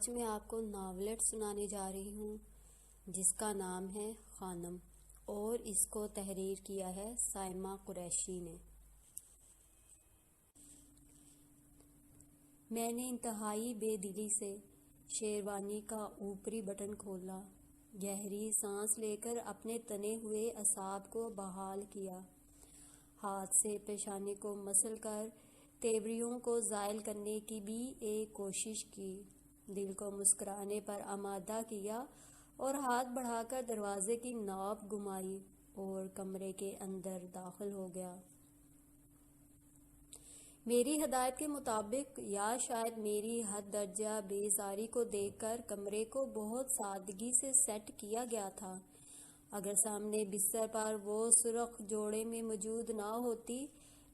آج میں آپ کو ناولٹ سنانے جا رہی ہوں جس کا نام ہے خانم اور اس کو تحریر کیا ہے سائمہ قریشی نے۔ میں نے انتہائی بے دلی سے شیروانی کا اوپری بٹن کھولا، گہری سانس لے کر اپنے تنے ہوئے اعصاب کو بحال کیا، ہاتھ سے پیشانی کو مسل کر تیوریوں کو زائل کرنے کی بھی ایک کوشش کی، دل کو مسکرانے پر آمادہ کیا اور ہاتھ بڑھا کر دروازے کی نوب گھمائی اور کمرے کے اندر داخل ہو گیا۔ میری ہدایت کے مطابق یا شاید میری حد درجہ بیزاری کو دیکھ کر کمرے کو بہت سادگی سے سیٹ کیا گیا تھا۔ اگر سامنے بستر پر وہ سرخ جوڑے میں موجود نہ ہوتی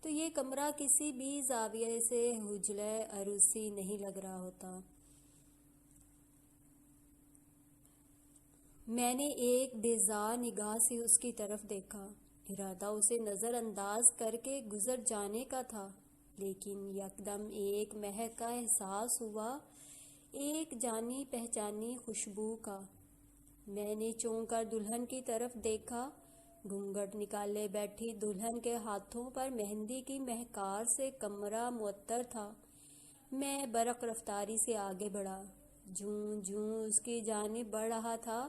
تو یہ کمرہ کسی بھی زاویے سے حجلہ عروسی نہیں لگ رہا ہوتا۔ میں نے ایک بیزار نگاہ سے اس کی طرف دیکھا، ارادہ اسے نظر انداز کر کے گزر جانے کا تھا، لیکن یکدم ایک مہک کا احساس ہوا، ایک جانی پہچانی خوشبو کا۔ میں نے چونک کر دلہن کی طرف دیکھا، گھونگھٹ نکالے بیٹھی دلہن کے ہاتھوں پر مہندی کی مہکار سے کمرہ معطر تھا۔ میں برق رفتاری سے آگے بڑھا، جوں جوں اس کی جانب بڑھ رہا تھا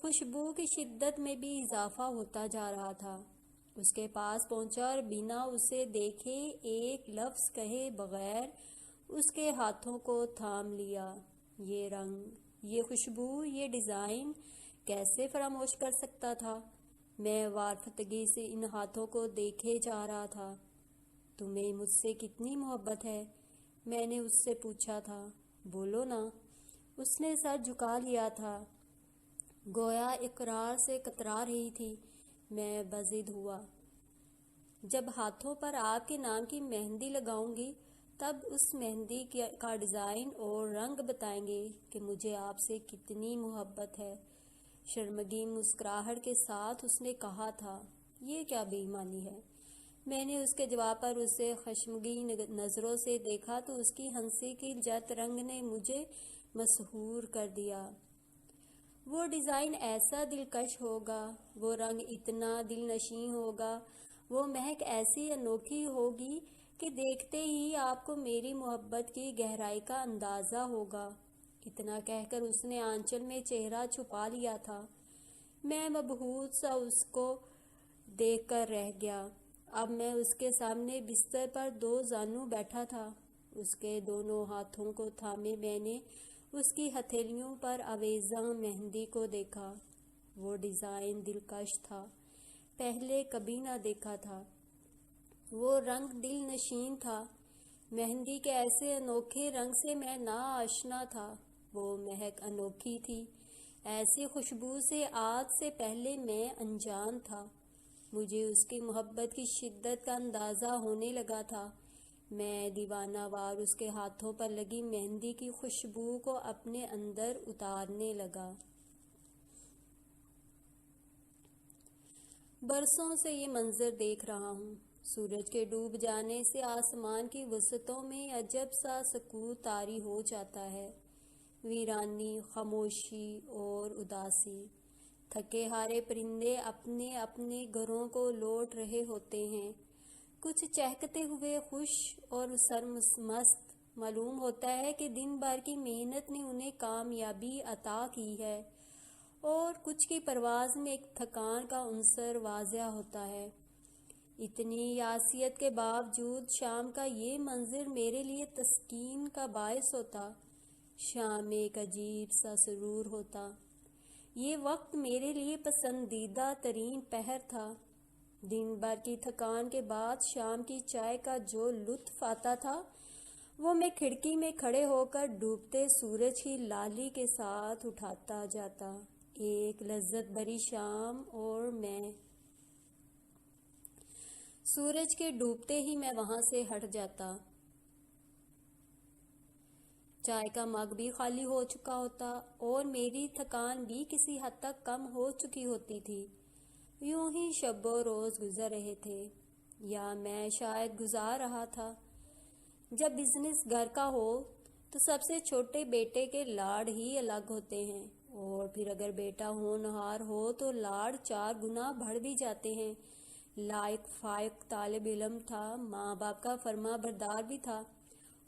خوشبو کی شدت میں بھی اضافہ ہوتا جا رہا تھا۔ اس کے پاس پہنچا اور بنا اسے دیکھے ایک لفظ کہے بغیر اس کے ہاتھوں کو تھام لیا۔ یہ رنگ، یہ خوشبو، یہ ڈیزائن کیسے فراموش کر سکتا تھا؟ میں وارفتگی سے ان ہاتھوں کو دیکھے جا رہا تھا۔ تمہیں مجھ سے کتنی محبت ہے؟ میں نے اس سے پوچھا تھا۔ بولو نا۔ اس نے سر جھکا لیا تھا، گویا اقرار سے کترا رہی تھی۔ میں بضد ہوا۔ جب ہاتھوں پر آپ کے نام کی مہندی لگاؤں گی تب اس مہندی کا ڈیزائن اور رنگ بتائیں گے کہ مجھے آپ سے کتنی محبت ہے۔ شرمگین مسکراہٹ کے ساتھ اس نے کہا تھا۔ یہ کیا بے ایمانی ہے؟ میں نے اس کے جواب پر اسے خشمگین نظروں سے دیکھا تو اس کی ہنسی کی جت رنگ نے مجھے مسحور کر دیا۔ وہ ڈیزائن ایسا دلکش ہوگا، وہ رنگ اتنا دل نشیں ہوگا، وہ مہک ایسی انوکھی ہوگی کہ دیکھتے ہی آپ کو میری محبت کی گہرائی کا اندازہ ہوگا۔ اتنا کہہ کر اس نے آنچل میں چہرہ چھپا لیا تھا۔ میں مبہوت سا اس کو دیکھ کر رہ گیا۔ اب میں اس کے سامنے بستر پر دو زانوں بیٹھا تھا، اس کے دونوں ہاتھوں کو تھامے میں نے اس کی ہتھیلیوں پر آویزاں مہندی کو دیکھا۔ وہ ڈیزائن دلکش تھا، پہلے کبھی نہ دیکھا تھا۔ وہ رنگ دل نشین تھا، مہندی کے ایسے انوکھے رنگ سے میں نا آشنا تھا۔ وہ مہک انوکھی تھی، ایسی خوشبو سے آج سے پہلے میں انجان تھا۔ مجھے اس کی محبت کی شدت کا اندازہ ہونے لگا تھا۔ میں دیوانہ وار اس کے ہاتھوں پر لگی مہندی کی خوشبو کو اپنے اندر اتارنے لگا۔ برسوں سے یہ منظر دیکھ رہا ہوں۔ سورج کے ڈوب جانے سے آسمان کی وسعتوں میں عجب سا سکوت طاری ہو جاتا ہے، ویرانی، خاموشی اور اداسی۔ تھکے ہارے پرندے اپنے اپنے گھروں کو لوٹ رہے ہوتے ہیں، کچھ چہکتے ہوئے خوش اور سرمست۔ معلوم ہوتا ہے کہ دن بھر کی محنت نے انہیں کامیابی عطا کی ہے، اور کچھ کی پرواز میں ایک تھکان کا عنصر واضح ہوتا ہے۔ اتنی یاسیت کے باوجود شام کا یہ منظر میرے لیے تسکین کا باعث ہوتا، شام ایک عجیب سا سرور ہوتا۔ یہ وقت میرے لیے پسندیدہ ترین پہر تھا۔ دن بھر کی تھکان کے بعد شام کی چائے کا جو لطف آتا تھا وہ میں کھڑکی میں کھڑے ہو کر ڈوبتے سورج کی لالی کے ساتھ اٹھاتا جاتا۔ ایک لذت بھری شام اور میں سورج کے ڈوبتے ہی میں وہاں سے ہٹ جاتا۔ چائے کا مگ بھی خالی ہو چکا ہوتا اور میری تھکان بھی کسی حد تک کم ہو چکی ہوتی تھی۔ یوں ہی شب و روز گزر رہے تھے، یا میں شاید گزار رہا تھا۔ جب بزنس گھر کا ہو تو سب سے چھوٹے بیٹے کے لاڑ ہی الگ ہوتے ہیں، اور پھر اگر بیٹا ہونہار ہو تو لاڑ 4 گنا بڑھ بھی جاتے ہیں۔ لائق فائق طالب علم تھا، ماں باپ کا فرما بردار بھی تھا،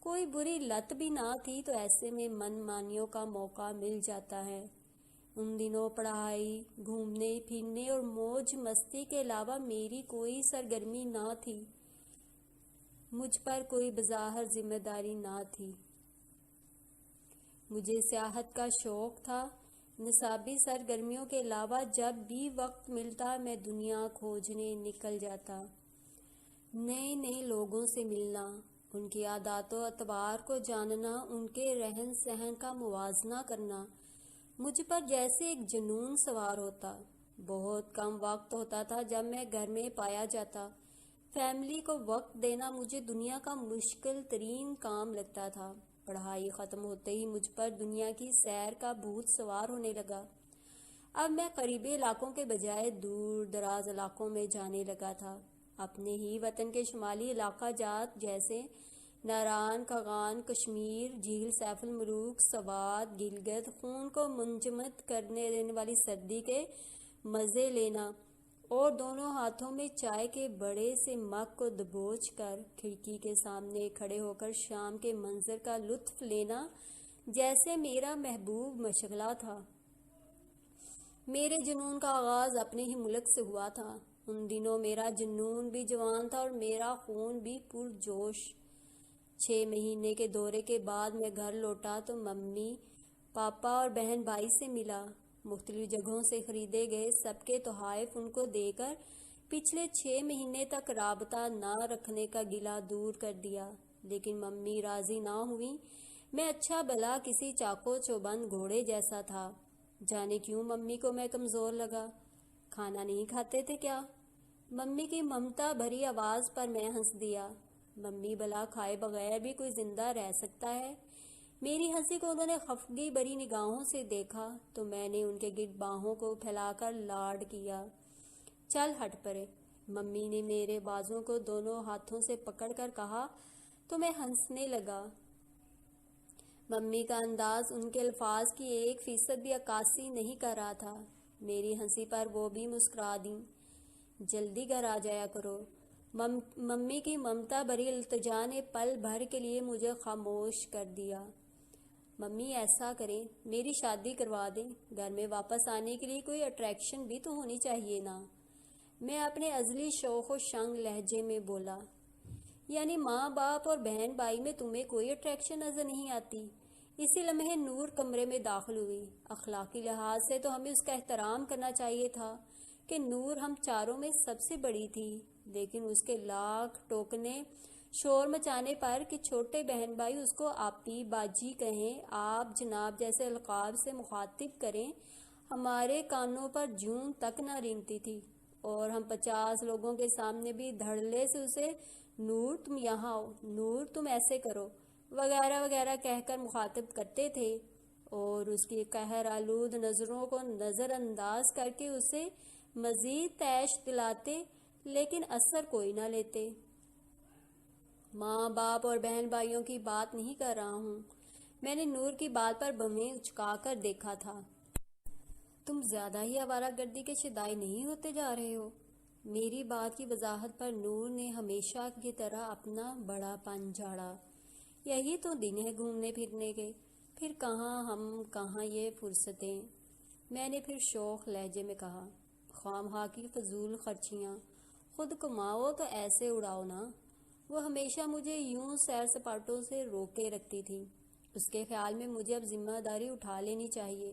کوئی بری لت بھی نہ تھی، تو ایسے میں من مانیوں کا موقع مل جاتا ہے۔ ان دنوں پڑھائی، گھومنے پھرنے اور موج مستی کے علاوہ میری کوئی سرگرمی نہ تھی، مجھ پر کوئی بظاہر ذمہ داری نہ تھی۔ مجھے سیاحت کا شوق تھا۔ نصابی سرگرمیوں کے علاوہ جب بھی وقت ملتا میں دنیا کھوجنے نکل جاتا۔ نئے نئے لوگوں سے ملنا، ان کی عادات و اطوار کو جاننا، ان کے رہن سہن کا موازنہ کرنا مجھ پر جیسے ایک جنون سوار ہوتا۔ بہت کم وقت ہوتا تھا جب میں گھر میں پایا جاتا۔ فیملی کو وقت دینا مجھے دنیا کا مشکل ترین کام لگتا تھا۔ پڑھائی ختم ہوتے ہی مجھ پر دنیا کی سیر کا بھوت سوار ہونے لگا۔ اب میں قریبی علاقوں کے بجائے دور دراز علاقوں میں جانے لگا تھا۔ اپنے ہی وطن کے شمالی علاقہ جات جیسے ناران، کھگان، کشمیر، جھیل سیف الملوک، سوات، گلگت، خون کو منجمد کرنے دینے والی سردی کے مزے لینا، اور دونوں ہاتھوں میں چائے کے بڑے سے مگ کو دبوچ کر کھڑکی کے سامنے کھڑے ہو کر شام کے منظر کا لطف لینا جیسے میرا محبوب مشغلہ تھا۔ میرے جنون کا آغاز اپنے ہی ملک سے ہوا تھا۔ ان دنوں میرا جنون بھی جوان تھا اور میرا خون بھی پرجوش۔ 6 مہینے کے دورے کے بعد میں گھر لوٹا تو ممی پاپا اور بہن بھائی سے ملا۔ مختلف جگہوں سے خریدے گئے سب کے تحائف ان کو دے کر پچھلے 6 مہینے تک رابطہ نہ رکھنے کا گلہ دور کر دیا، لیکن ممی راضی نہ ہوئی۔ میں اچھا بھلا کسی چاقو چوبند گھوڑے جیسا تھا۔ جانے کیوں ممی کو میں کمزور لگا۔ کھانا نہیں کھاتے تھے کیا؟ ممی کی ممتا بھری آواز پر میں ہنس دیا۔ ممی بھلا کھائے بغیر بھی کوئی زندہ رہ سکتا ہے؟ میری ہنسی کو انہوں نے خفگی بری نگاہوں سے دیکھا تو میں نے ان کے گرد باہوں کو پھیلا کر لاڈ کیا۔ چل ہٹ پرے، ممی نے میرے بازوں کو دونوں ہاتھوں سے پکڑ کر کہا تو میں ہنسنے لگا۔ ممی کا انداز ان کے الفاظ کی 1% بھی عکاسی نہیں کر رہا تھا۔ میری ہنسی پر وہ بھی مسکرا دیں۔ جلدی گھر آ جایا کرو۔ ممی کی ممتا بھری التجا نے پل بھر کے لیے مجھے خاموش کر دیا۔ ممی ایسا کریں، میری شادی کروا دیں، گھر میں واپس آنے کے لیے کوئی اٹریکشن بھی تو ہونی چاہیے نا۔ میں اپنے ازلی شوخ و شنگ لہجے میں بولا۔ یعنی ماں باپ اور بہن بھائی میں تمہیں کوئی اٹریکشن نظر نہیں آتی؟ اسی لمحے نور کمرے میں داخل ہوئی۔ اخلاقی لحاظ سے تو ہمیں اس کا احترام کرنا چاہیے تھا کہ نور ہم چاروں میں سب سے بڑی تھی، لیکن اس کے لاکھ ٹوکنے شور مچانے پر کہ چھوٹے بہن بھائی اس کو آپی، باجی کہیں، آپ، جناب جیسے القاب سے مخاطب کریں، ہمارے کانوں پر جون تک نہ رینگتی تھی، اور ہم 50 لوگوں کے سامنے بھی دھڑلے سے اسے نور تم یہاں آؤ، نور تم ایسے کرو وغیرہ وغیرہ کہہ کر مخاطب کرتے تھے، اور اس کی قہر آلود نظروں کو نظر انداز کر کے اسے مزید تیش دلاتے، لیکن اثر کوئی نہ لیتے۔ ماں باپ اور بہن بھائیوں کی بات نہیں کر رہا ہوں۔ میں نے نور کی بات پر بھویں اچکا کر دیکھا تھا۔ تم زیادہ ہی آوارہ گردی کے شدائی نہیں ہوتے جا رہے ہو؟ میری بات کی وضاحت پر نور نے ہمیشہ کی طرح اپنا بڑا پن جھاڑا۔ یہی تو دن ہے گھومنے پھرنے کے، پھر کہاں ہم کہاں یہ فرصتیں۔ میں نے پھر شوخ لہجے میں کہا، خواہ کی فضول خرچیاں، خود کماؤ تو ایسے اڑاؤ نا۔ وہ ہمیشہ مجھے یوں سیر سپاٹوں سے روکے رکھتی تھی۔ اس کے خیال میں مجھے اب ذمہ داری اٹھا لینی چاہیے،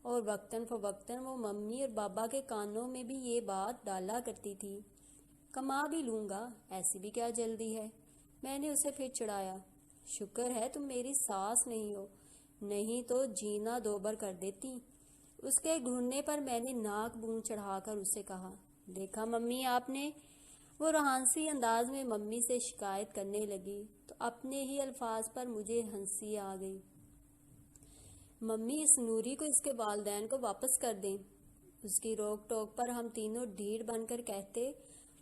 اور وقتاً فوقتاً وہ ممی اور بابا کے کانوں میں بھی یہ بات ڈالا کرتی تھی۔ کما بھی لوں گا، ایسی بھی کیا جلدی ہے؟ میں نے اسے پھر چڑھایا۔ شکر ہے تم میری ساس نہیں ہو، نہیں تو جینا دوبر کر دیتی۔ اس کے گھرنے پر میں نے ناک بون چڑھا کر اسے کہا، دیکھا ممی آپ نے؟ وہ روحانسی انداز میں ممی سے شکایت کرنے لگی تو اپنے ہی الفاظ پر مجھے ہنسی آ گئی۔ ممی اس نوری کو اس کے والدین کو واپس کر دیں۔ اس کی روک ٹوک پر ہم تینوں ڈھیڑ بن کر کہتے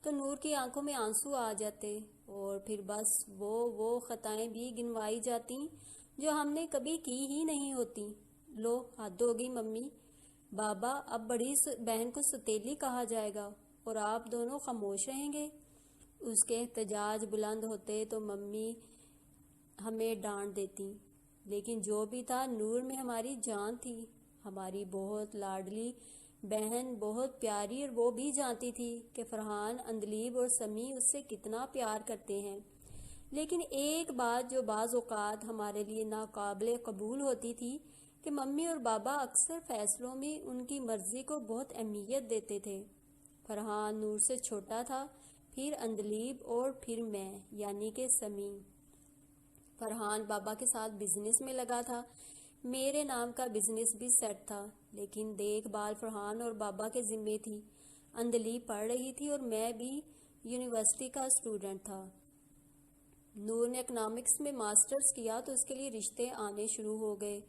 تو نور کی آنکھوں میں آنسو آ جاتے، اور پھر بس وہ خطائیں بھی گنوائی جاتی جو ہم نے کبھی کی ہی نہیں ہوتی۔ لو حد ہو گئی ممی، بابا اب بڑی بہن کو ستیلی کہا جائے گا اور آپ دونوں خاموش رہیں گے۔ اس کے احتجاج بلند ہوتے تو ممی ہمیں ڈانٹ دیتی، لیکن جو بھی تھا نور میں ہماری جان تھی، ہماری بہت لاڈلی بہن، بہت پیاری، اور وہ بھی جانتی تھی کہ فرحان، اندلیب اور سمیع اس سے کتنا پیار کرتے ہیں۔ لیکن ایک بات جو بعض اوقات ہمارے لیے ناقابل قبول ہوتی تھی کہ ممی اور بابا اکثر فیصلوں میں ان کی مرضی کو بہت اہمیت دیتے تھے۔ فرحان نور سے چھوٹا تھا، پھر اندلیب اور پھر میں یعنی کہ سمیع۔ فرحان بابا کے ساتھ بزنس میں لگا تھا، میرے نام کا بزنس بھی سیٹ تھا، لیکن دیکھ بھال فرحان اور بابا کے ذمے تھی۔ اندلیب پڑھ رہی تھی اور میں بھی یونیورسٹی کا اسٹوڈنٹ تھا۔ نور نے اکنامکس میں ماسٹرز کیا تو اس کے لیے رشتے آنے شروع ہو گئے،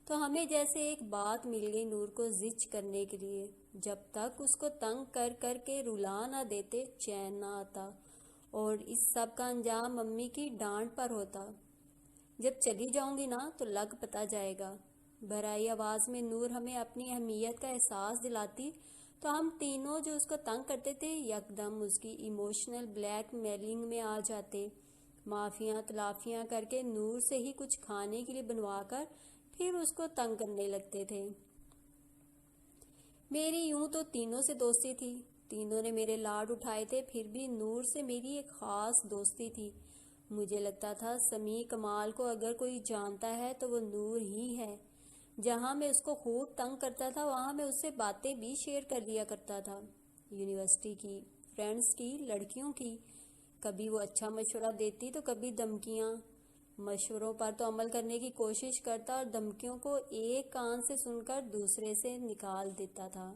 تو ہمیں جیسے ایک بات مل گئی نور کو زچ کرنے کے لیے۔ جب تک اس کو تنگ کر کر کے رلا نہ دیتے چین نہ آتا، اور اس سب کا انجام ممی کی ڈانٹ پر ہوتا۔ جب چلی جاؤں گی نا تو لگ پتا جائے گا، بھرائی آواز میں نور ہمیں اپنی اہمیت کا احساس دلاتی تو ہم تینوں جو اس کو تنگ کرتے تھے یکدم اس کی ایموشنل بلیک میلنگ میں آ جاتے، معافیاں تلافیاں کر کے نور سے ہی کچھ کھانے کے لیے بنوا کر پھر اس کو تنگ کرنے لگتے تھے۔ میری یوں تو تینوں سے دوستی تھی، تینوں نے میرے لاڈ اٹھائے تھے، پھر بھی نور سے میری ایک خاص دوستی تھی۔ مجھے لگتا تھا سمیع کمال کو اگر کوئی جانتا ہے تو وہ نور ہی ہے۔ جہاں میں اس کو خوب تنگ کرتا تھا وہاں میں اس سے باتیں بھی شیئر کر لیا کرتا تھا، یونیورسٹی کی، فرینڈز کی، لڑکیوں کی۔ کبھی وہ اچھا مشورہ دیتی تو کبھی دھمکیاں۔ مشوروں پر تو عمل کرنے کی کوشش کرتا اور دھمکیوں کو ایک کان سے سن کر دوسرے سے نکال دیتا تھا۔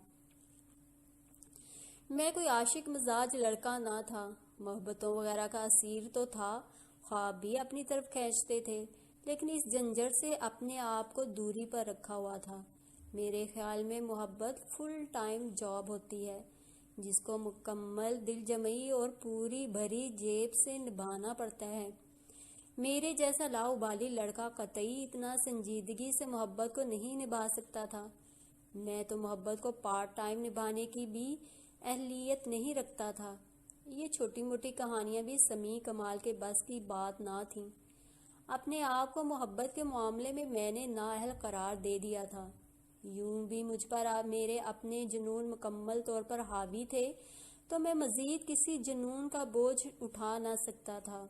میں کوئی عاشق مزاج لڑکا نہ تھا، محبتوں وغیرہ کا اسیر تو تھا، خواب بھی اپنی طرف کھینچتے تھے، لیکن اس جھنجھٹ سے اپنے آپ کو دوری پر رکھا ہوا تھا۔ میرے خیال میں محبت فل ٹائم جاب ہوتی ہے جس کو مکمل دل جمعی اور پوری بھری جیب سے نبھانا پڑتا ہے۔ میرے جیسا لاؤبالی لڑکا قطعی اتنا سنجیدگی سے محبت کو نہیں نبھا سکتا تھا۔ میں تو محبت کو پارٹ ٹائم نبھانے کی بھی اہلیت نہیں رکھتا تھا۔ یہ چھوٹی موٹی کہانیاں بھی سمیع کمال کے بس کی بات نہ تھیں۔ اپنے آپ کو محبت کے معاملے میں نے نااہل قرار دے دیا تھا۔ یوں بھی مجھ پر میرے اپنے جنون مکمل طور پر حاوی تھے تو میں مزید کسی جنون کا بوجھ اٹھا نہ سکتا تھا۔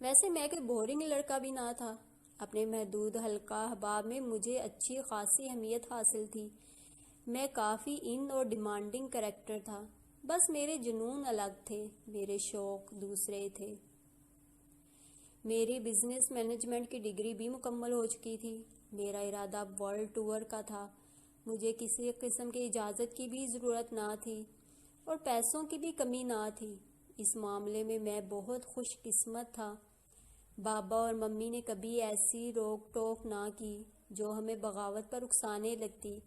ویسے میں کوئی بورنگ لڑکا بھی نہ تھا، اپنے محدود حلقہ احباب میں مجھے اچھی خاصی اہمیت حاصل تھی۔ میں کافی ان اور ڈیمانڈنگ کریکٹر تھا، بس میرے جنون الگ تھے، میرے شوق دوسرے تھے۔ میری بزنس مینجمنٹ کی ڈگری بھی مکمل ہو چکی تھی، میرا ارادہ ورلڈ ٹور کا تھا، مجھے کسی قسم کی اجازت کی بھی ضرورت نہ تھی اور پیسوں کی بھی کمی نہ تھی۔ اس معاملے میں بہت خوش قسمت تھا۔ بابا اور ممی نے کبھی ایسی روک ٹوک نہ کی جو ہمیں بغاوت پر اکسانے لگتی،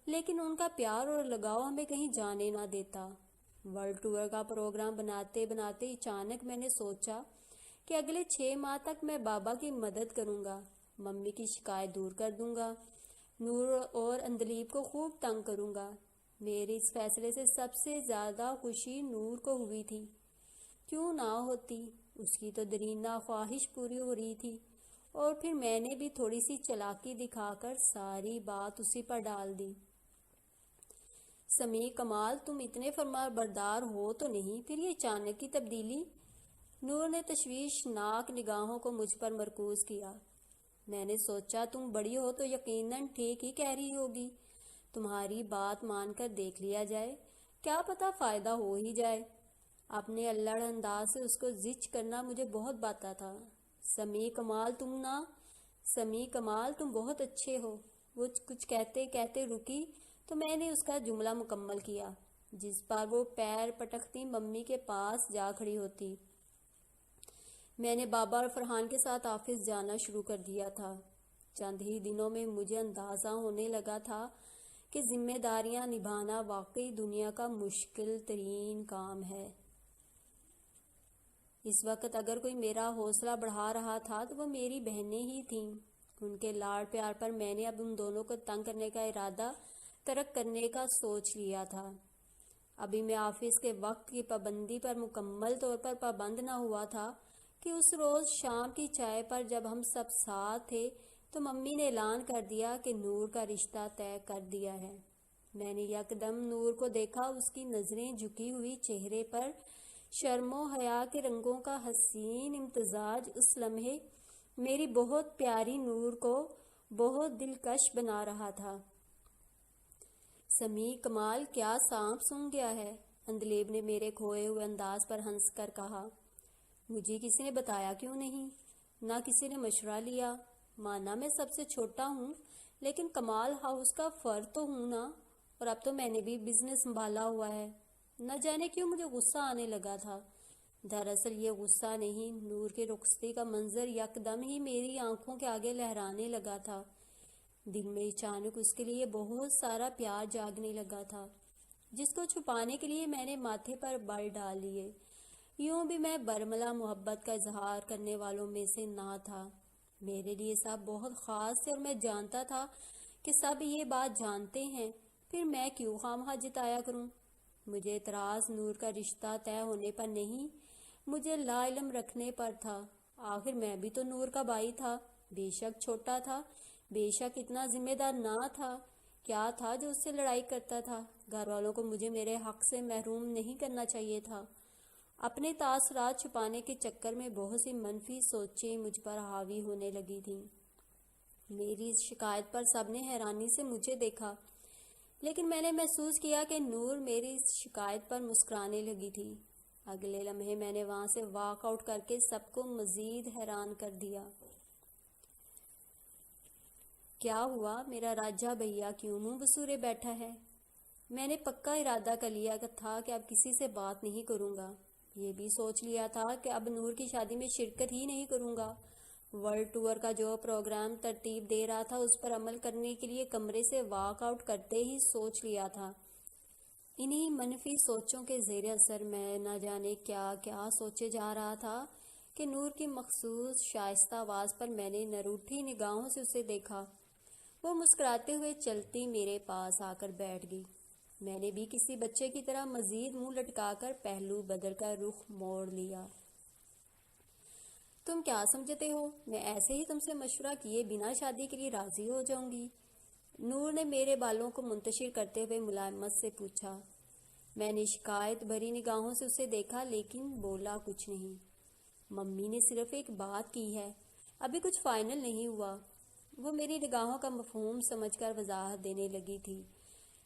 لیکن ان کا پیار اور لگاؤ ہمیں کہیں جانے نہ دیتا۔ ورلڈ ٹور کا پروگرام بناتے بناتے اچانک میں نے سوچا کہ اگلے 6 ماہ تک میں بابا کی مدد کروں گا، ممی کی شکایت دور کر دوں گا، نور اور اندلیب کو خوب تنگ کروں گا۔ میرے اس فیصلے سے سب سے زیادہ خوشی نور کو ہوئی تھی۔ کیوں نہ ہوتی، اس کی تو درینہ خواہش پوری ہو رہی تھی، اور پھر میں نے بھی تھوڑی سی چالاکی دکھا کر ساری بات اسی پر ڈال دی۔ سمیع کمال، تم اتنے فرما بردار ہو تو نہیں، پھر یہ اچانک کی تبدیلی؟ نور نے تشویشناک نگاہوں کو مجھ پر مرکوز کیا۔ میں نے سوچا تم بڑی ہو تو یقیناً ٹھیک ہی کہہ رہی ہوگی، تمہاری بات مان کر دیکھ لیا جائے، کیا پتہ فائدہ ہو ہی جائے۔ اپنے الڑ انداز سے اس کو زچ کرنا مجھے بہت بھاتا تھا۔ سمیع کمال تم بہت اچھے ہو۔ وہ کچھ کہتے کہتے رکی تو میں نے اس کا جملہ مکمل کیا، جس پر وہ پیر پٹکتی ممی کے پاس جا کھڑی ہوتی۔ میں نے بابا اور فرحان کے ساتھ آفس جانا شروع کر دیا تھا۔ چند ہی دنوں میں مجھے اندازہ ہونے لگا تھا کہ ذمہ داریاں نبھانا واقعی دنیا کا مشکل ترین کام ہے۔ اس وقت اگر کوئی میرا حوصلہ بڑھا رہا تھا تو وہ میری بہنیں ہی تھیں۔ ان کے لاڑ پیار پر میں نے اب ان دونوں کو تنگ کرنے کا ارادہ ترک کرنے کا سوچ لیا تھا۔ ابھی میں آفس کے وقت کی پابندی پر مکمل طور پر پابند نہ ہوا تھا کہ اس روز شام کی چائے پر جب ہم سب ساتھ تھے تو ممی نے اعلان کر دیا کہ نور کا رشتہ طے کر دیا ہے۔ میں نے یکدم نور کو دیکھا، اس کی نظریں جھکی ہوئی، چہرے پر شرم و حیا کے رنگوں کا حسین امتزاج اس لمحے میری بہت پیاری نور کو بہت دلکش بنا رہا تھا۔ سمیع کمال کیا سانپ سونگھ گیا ہے؟ اندلیب نے میرے کھوئے ہوئے انداز پر ہنس کر کہا۔ مجھے کسی نے بتایا کیوں نہیں؟ نہ کسی نے مشورہ لیا؟ مانا میں سب سے چھوٹا ہوں لیکن کمال ہاؤس کا فرد تو ہوں نا، اور اب تو میں نے بھی بزنس سنبھالا ہوا ہے۔ نہ جانے کیوں مجھے غصہ آنے لگا تھا۔ دراصل یہ غصہ نہیں، نور کی رخصتی کا منظر یکدم ہی میری آنکھوں کے آگے لہرانے لگا تھا۔ دل میں اچانک اس کے لیے بہت سارا پیار جاگنے لگا تھا، جس کو چھپانے کے لیے میں نے ماتھے پر بل ڈال لیے۔ یوں بھی میں برملا محبت کا اظہار کرنے والوں میں سے نہ تھا۔ میرے لیے سب بہت خاص تھے اور میں جانتا تھا کہ سب یہ بات جانتے ہیں، پھر میں کیوں خواہ جتایا کروں۔ مجھے اعتراض نور کا رشتہ طے ہونے پر نہیں، مجھے لا علم رکھنے پر تھا۔ آخر میں بھی تو نور کا بھائی تھا، بے شک چھوٹا تھا، بے شک اتنا ذمہ دار نہ تھا۔ کیا تھا جو اس سے لڑائی کرتا تھا؟ گھر والوں کو مجھے میرے حق سے محروم نہیں کرنا چاہیے تھا۔ اپنے تاثرات چھپانے کے چکر میں بہت سی منفی سوچیں مجھ پر حاوی ہونے لگی تھیں۔ میری اس شکایت پر سب نے حیرانی سے مجھے دیکھا، لیکن میں نے محسوس کیا کہ نور میری اس شکایت پر مسکرانے لگی تھی۔ اگلے لمحے میں نے وہاں سے واک آؤٹ کر کے سب کو مزید حیران کر دیا۔ کیا ہوا؟ میرا راجہ بھیا کیوں منہ بسورے بیٹھا ہے؟ میں نے پکا ارادہ کر لیا تھا کہ اب کسی سے بات نہیں کروں گا۔ یہ بھی سوچ لیا تھا کہ اب نور کی شادی میں شرکت ہی نہیں کروں گا۔ ورلڈ ٹور کا جو پروگرام ترتیب دے رہا تھا اس پر عمل کرنے کے لیے کمرے سے واک آؤٹ کرتے ہی سوچ لیا تھا۔ انہی منفی سوچوں کے زیر اثر میں نہ جانے کیا کیا سوچے جا رہا تھا کہ نور کی مخصوص شائستہ آواز پر میں نے نروٹھی نگاہوں سے اسے دیکھا۔ وہ مسکراتے ہوئے چلتی میرے پاس آ کر بیٹھ گئی۔ میں نے بھی کسی بچے کی طرح مزید منہ لٹکا کر پہلو بدل کر رخ موڑ لیا۔ تم کیا سمجھتے ہو میں ایسے ہی تم سے مشورہ کیے بنا شادی کے لیے راضی ہو جاؤں گی؟ نور نے میرے بالوں کو منتشر کرتے ہوئے ملائمت سے پوچھا۔ میں نے شکایت بھری نگاہوں سے اسے دیکھا لیکن بولا کچھ نہیں۔ ممی نے صرف ایک بات کی ہے، ابھی کچھ فائنل نہیں ہوا۔ وہ میری نگاہوں کا مفہوم سمجھ کر وضاحت دینے لگی تھی،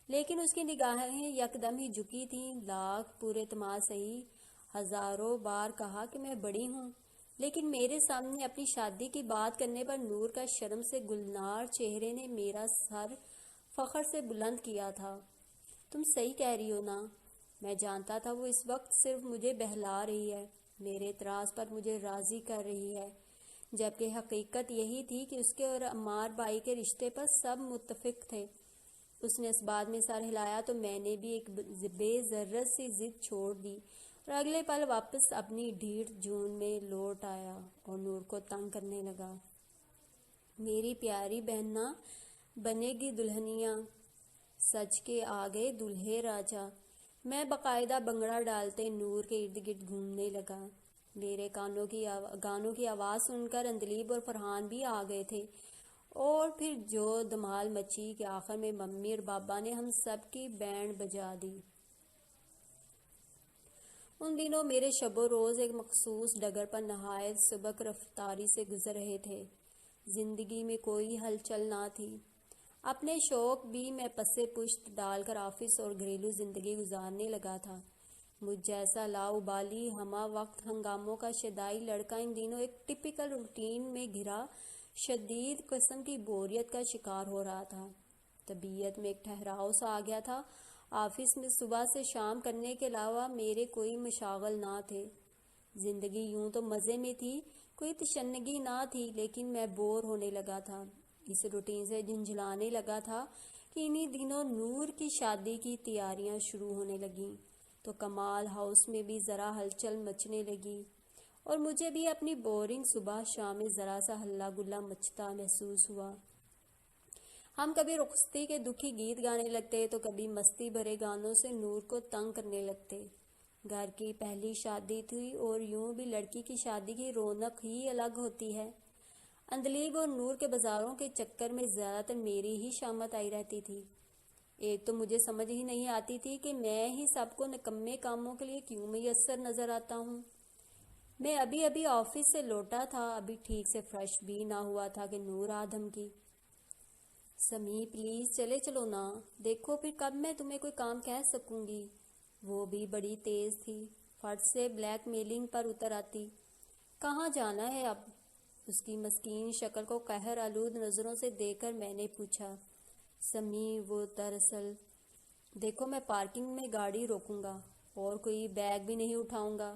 لیکن اس کی نگاہیں یکدم ہی جھکی تھیں۔ لاکھ پورے اعتماد سہی ہزاروں بار کہا کہ میں بڑی ہوں، لیکن میرے سامنے اپنی شادی کی بات کرنے پر نور کا شرم سے گلنار چہرے نے میرا سر فخر سے بلند کیا تھا۔ تم صحیح کہہ رہی ہو نا؟ میں جانتا تھا وہ اس وقت صرف مجھے بہلا رہی ہے، میرے اعتراض پر مجھے راضی کر رہی ہے، جبکہ حقیقت یہی تھی کہ اس کے اور عمار بھائی کے رشتے پر سب متفق تھے۔ اس نے اس بات میں سر ہلایا تو میں نے بھی ایک بے ضرورت سی ضد چھوڑ دی اور اگلے پل واپس اپنی ڈھیٹ جون میں لوٹ آیا اور نور کو تنگ کرنے لگا۔ میری پیاری بہنا بنے گی دلہنیا، سج کے آ گئے دولہے راجا۔ میں باقاعدہ بنگڑا ڈالتے نور کے ارد گرد گھومنے لگا۔ میرے گانوں کی آواز سن کر اندلیب اور فرحان بھی آ گئے تھے، اور پھر جو دھمال مچی کہ آخر میں ممی اور بابا نے ہم سب کی بینڈ بجا دی۔ ان دنوں میرے شب و روز ایک مخصوص ڈگر پر نہایت سبک رفتاری سے گزر رہے تھے۔ زندگی میں کوئی ہلچل نہ تھی۔ اپنے شوق بھی میں پسے پشت ڈال کر آفس اور گھریلو زندگی گزارنے لگا تھا۔ مجھ جیسا لاؤبالی ہمہ وقت ہنگاموں کا شیدائی لڑکا ان دنوں ایک ٹپیکل روٹین میں گھرا شدید قسم کی بوریت کا شکار ہو رہا تھا۔ طبیعت میں ایک ٹھہراؤ سا آ گیا تھا۔ آفس میں صبح سے شام کرنے کے علاوہ میرے کوئی مشاغل نہ تھے۔ زندگی یوں تو مزے میں تھی، کوئی تشنگی نہ تھی، لیکن میں بور ہونے لگا تھا، اس روٹین سے جھنجھلانے لگا تھا کہ انہی دنوں نور کی شادی کی تیاریاں شروع ہونے لگیں تو کمال ہاؤس میں بھی ذرا ہلچل مچنے لگی۔ اور مجھے بھی اپنی بورنگ صبح شام میں ذرا سا ہلا گلا مچتا محسوس ہوا۔ ہم کبھی رخصتی کے دکھی گیت گانے لگتے تو کبھی مستی بھرے گانوں سے نور کو تنگ کرنے لگتے۔ گھر کی پہلی شادی تھی اور یوں بھی لڑکی کی شادی کی رونق ہی الگ ہوتی ہے۔ اندلیب اور نور کے بازاروں کے چکر میں زیادہ تر میری ہی شامت آئی رہتی تھی۔ ایک تو مجھے سمجھ ہی نہیں آتی تھی کہ میں ہی سب کو نکمے کاموں کے لیے کیوں میسر نظر آتا ہوں۔ میں ابھی ابھی آفس سے لوٹا تھا، ابھی ٹھیک سے فریش بھی نہ ہوا تھا کہ نور آدم کی سمی پلیز چلے چلو نا، دیکھو پھر کب میں تمہیں کوئی کام کہہ سکوں گی۔ وہ بھی بڑی تیز تھی، فٹ سے بلیک میلنگ پر اتر آتی۔ کہاں جانا ہے اب؟ اس کی مسکین شکل کو قہر آلود نظروں سے دیکھ کر میں نے پوچھا۔ سمی وہ دراصل دیکھو میں پارکنگ میں گاڑی روکوں گا اور کوئی بیگ بھی نہیں اٹھاؤں گا۔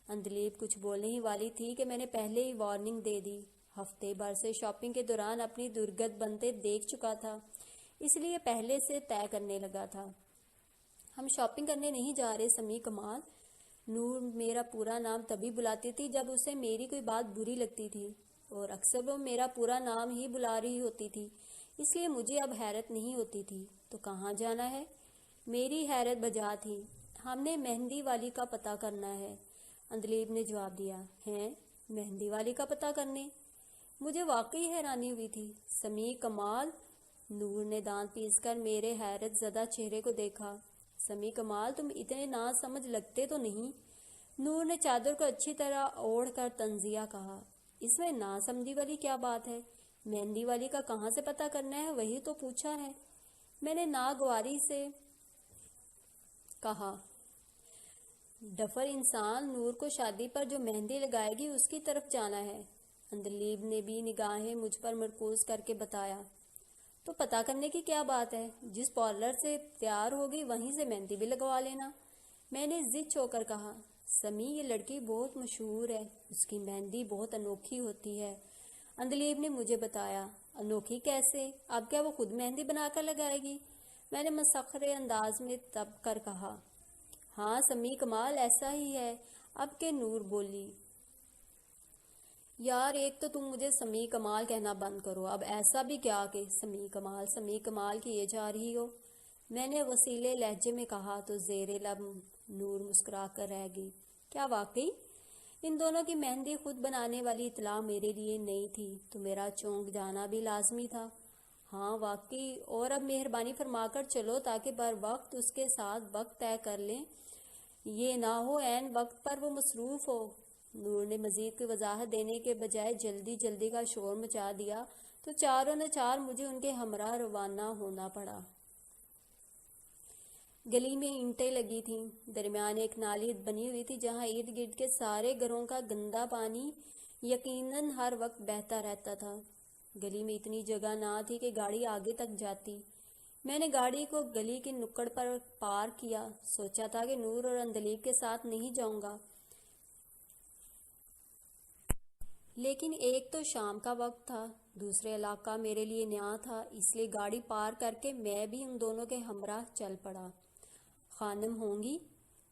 اندلیب کچھ بولنے ہی والی تھی کہ میں نے پہلے ہی وارننگ دے دی۔ ہفتے بھر سے شاپنگ کے دوران اپنی درگت بنتے دیکھ چکا تھا، اس لیے پہلے سے طے کرنے لگا تھا۔ ہم شاپنگ کرنے نہیں جا رہے سمی کمال۔ نور میرا پورا نام تبھی بلاتی تھی جب اسے میری کوئی بات بری لگتی تھی، اور اکثر وہ میرا پورا نام ہی بلا رہی ہوتی تھی، اس لیے مجھے اب حیرت نہیں ہوتی تھی۔ تو کہاں جانا ہے؟ میری حیرت بجا تھی۔ ہم نے مہندی والی کا پتہ کرنا ہے، اندلیب نے جواب دیا۔ ہیں؟ مہندی والی کا پتہ کرنے؟ مجھے واقعی حیرانی ہوئی تھی۔ سمی کمال؟ نور نے دانت پیس کر میرے حیرت زدہ چہرے کو دیکھا۔ سمی کمال تم اتنے نا سمجھ لگتے تو نہیں؟ نور نے چادر کو اچھی طرح اوڑھ کر طنزیہ کہا۔ اس میں نا سمجھی والی کیا بات ہے؟ مہندی والی کا کہاں سے پتہ کرنا ہے، وہی تو پوچھا ہے، میں نے ناگواری سے کہا۔ ڈفر انسان، نور کو شادی پر جو مہندی لگائے گی اس کی طرف جانا ہے، اندلیب نے بھی نگاہیں مجھ پر مرکوز کر کے بتایا۔ تو پتہ کرنے کی کیا بات ہے، جس پارلر سے تیار ہوگی وہیں سے مہندی بھی لگوا لینا، میں نے ضد چھو کر کہا۔ سمی یہ لڑکی بہت مشہور ہے، اس کی مہندی بہت انوکھی ہوتی ہے، اندلیب نے مجھے بتایا۔ انوکھی کیسے؟ اب کیا وہ خود مہندی بنا کر لگائے گی؟ میں نے مسخرے انداز میں تب کر کہا۔ ہاں سمی کمال ایسا ہی ہے، اب کہ نور بولی۔ یار ایک تو تم مجھے سمی کمال کہنا بند کرو، اب ایسا بھی کیا کہ سمی کمال کیے جا رہی ہو، میں نے وسیلے لہجے میں کہا تو زیر لب نور مسکرا کر رہ گئی۔ کیا واقعی؟ ان دونوں کی مہندی خود بنانے والی اطلاع میرے لیے نئی تھی تو میرا چونک جانا بھی لازمی تھا۔ ہاں واقعی، اور اب مہربانی فرما کر چلو تاکہ بر وقت اس کے ساتھ وقت طے کر لیں، یہ نہ ہو عین وقت پر وہ مصروف ہو۔ نور نے مزید کوئی وضاحت دینے کے بجائے جلدی جلدی کا شور مچا دیا تو چاروں نے چار مجھے ان کے ہمراہ روانہ ہونا پڑا۔ گلی میں اینٹیں لگی تھیں، درمیان ایک نالی بنی ہوئی تھی جہاں ارد گرد کے سارے گھروں کا گندا پانی یقیناً ہر وقت بہتا رہتا تھا۔ گلی میں اتنی جگہ نہ تھی کہ گاڑی آگے تک جاتی۔ میں نے گاڑی کو گلی کے نکڑ پر پارک کیا، سوچا تھا کہ نور اور اندلیب کے ساتھ نہیں جاؤں گا، لیکن ایک تو شام کا وقت تھا، دوسرے علاقہ میرے لیے نیا تھا، اس لیے گاڑی پارک کر کے میں بھی ان دونوں کے ہمراہ چل پڑا۔ خانم ہوں گی؟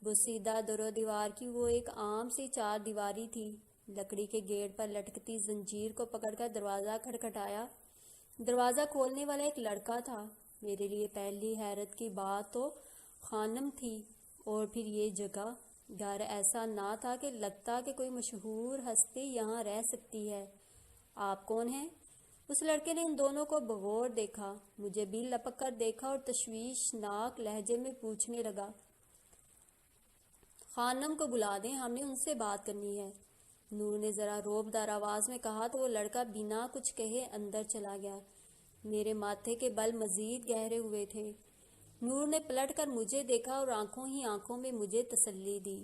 بوسیدہ در و دیوار کی وہ ایک عام سی چار دیواری تھی۔ لکڑی کے گیٹ پر لٹکتی زنجیر کو پکڑ کر دروازہ کھٹکھٹایا۔ دروازہ کھولنے والا ایک لڑکا تھا۔ میرے لیے پہلی حیرت کی بات تو خانم تھی، اور پھر یہ جگہ۔ گھر ایسا نہ تھا کہ لگتا کہ کوئی مشہور ہستی یہاں رہ سکتی ہے۔ آپ کون ہیں؟ اس لڑکے نے ان دونوں کو بغور دیکھا، مجھے بھی لپک کر دیکھا اور تشویشناک لہجے میں پوچھنے لگا۔ خانم کو بلا دیں، ہم نے ان سے بات کرنی ہے، نور نے ذرا روبدار آواز میں کہا تو وہ لڑکا بنا کچھ کہے اندر چلا گیا۔ میرے ماتھے کے بل مزید گہرے ہوئے تھے۔ نور نے پلٹ کر مجھے دیکھا اور آنکھوں ہی آنکھوں میں مجھے تسلی دی۔